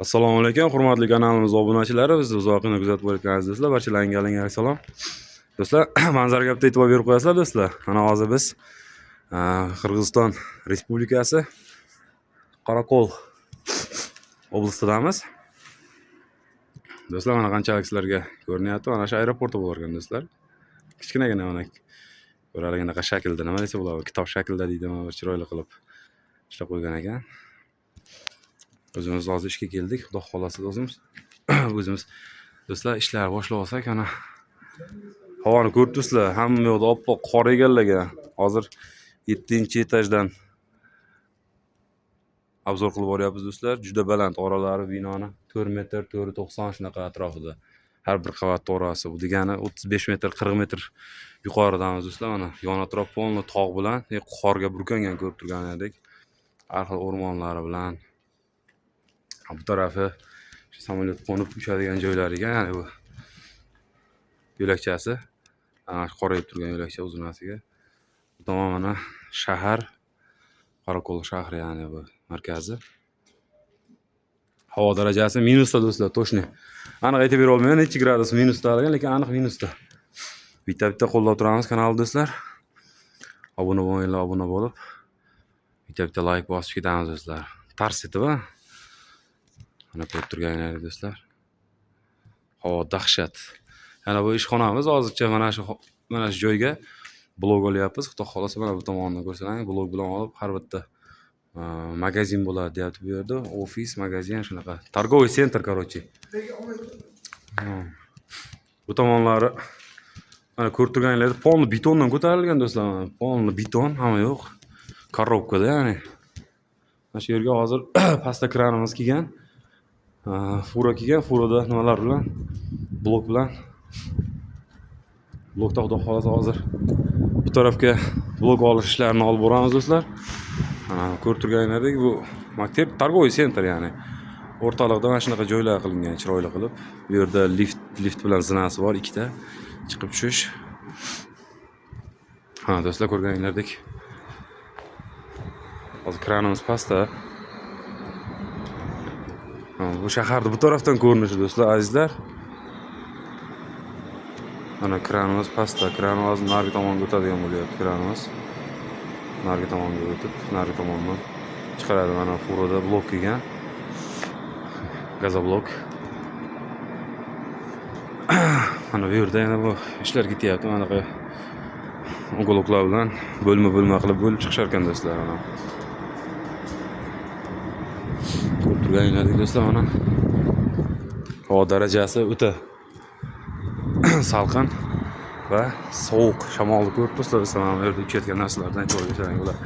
Assalomu alaykum, hurmatli kanalimiz obunachilari, bizni uzoqdan kuzatib borayotganingiz do'stlar, barchalarga yangi salom. Do'stlar, manzaraga bitta e'tibor berib qo'yasizlar do'stlar. Mana hozir biz Qirg'iziston Respublikasi Qorako'l oblastidamiz. Do'stlar, mana qanchalik sizlarga ko'rinyapti, mana shu aeroporti bo'lar ekan do'stlar. Kichkinagina mana ko'radigan shaklda, nima desa bo'ladi, kitob shaklida deydimi, bir chiroyli qilib ishlab qo'ygan ekan. O'zimiz hozir ishga keldik, xudo xolasa o'zimiz do'stlar ishlar boshlab olsak, ana havoni ko'rib turibsizlar, hamma yoqda oppoq qor egallagan. Hozir 7-etajdan obzor qilib boryapmiz do'stlar. Juda baland oralari binoni 4 metr, 490 shunaqa atrofida. Har bir qavat orasi. Bu degani 35 metr, 40 metr yuqoridamiz do'stlar. Mana yon atrof polni tog' bilan, qorga burkangan ko'rib turganingdek, har xil o'rmonlari bilan. Bu tarafi samolyot qo'nib uçadigan joylariga, ya'ni bu yo'lakchasi, ana qorayib turgan yo'lakcha uzunasiga. Bu tomon mana shahar, Qorako'l shahri, ya'ni bu markazi. Havo darajasi minusda do'stlar, to'shni. Aniq aytib bera olmayman, necha gradus minusda olgan, lekin aniq minusda. Bitta qo'llab turamiz kanalni do'stlar. Obuna bo'linglar, obuna bo'lib, bitta like bosib ketamiz do'stlar. Tars etib, mana ko'rib turganingiz do'stlar. Havo dahshat. Yana bu ishxonamiz hozircha mana shu joyga blog olyapmiz. Xudo xolasa mana bu tomonni ko'rsating, blog bilan olib har bitta magazin bo'ladi deyapti bu yerda. Ofis, magazin shunaqa. Торговый center, короче. Bu tomonlari mana ko'rib turganingiz polni betondan ko'tarilgan do'stlar. Polni beton, hamma yo'q. Korobkada, ya'ni. Mana shu yerga hozir pastda kranimiz kelgan. Fura kelgan, furada nimalar bilan, blok bilan. Blokda xudo xolasa hozir bu tarafga blok olish ishlarini olib boramiz do'stlar. Ko'rib turganingizdek, bu maktab торговый center, ya'ni o'rtalig'da mana shunaqa joylar qilingan, chiroyli qilib. Bu yerda lift bilan zinasi bor, ikkita chiqib tushish. Do'stlar, ko'rganingizdek, hozir kranimiz pastda. Bu shaharda bu tarafdan ko'rinishi do'stlar, azizlar. Mana kranimiz pastda, kranimiz narigi tomonga o'tadigan bo'lyapti, kranimiz. Narigi tomonga o'tib, narigi tomondan chiqaradi. Mana furada blok kelgan. Gazoblok. Mana bu yerda yana bu ishlar ketyapti. Mana bu uyg'oqlar bilan bo'lma qilib bo'lib chiqishar ekan do'stlar. Mana ko'rib turganingizdek do'stlar, mana havo darajasi o'ta salqin va sovuq, shamolni ko'rib turibsizlar. Mana bu yerda uchayotgan narsalardan aytib o'tishim bo'lar.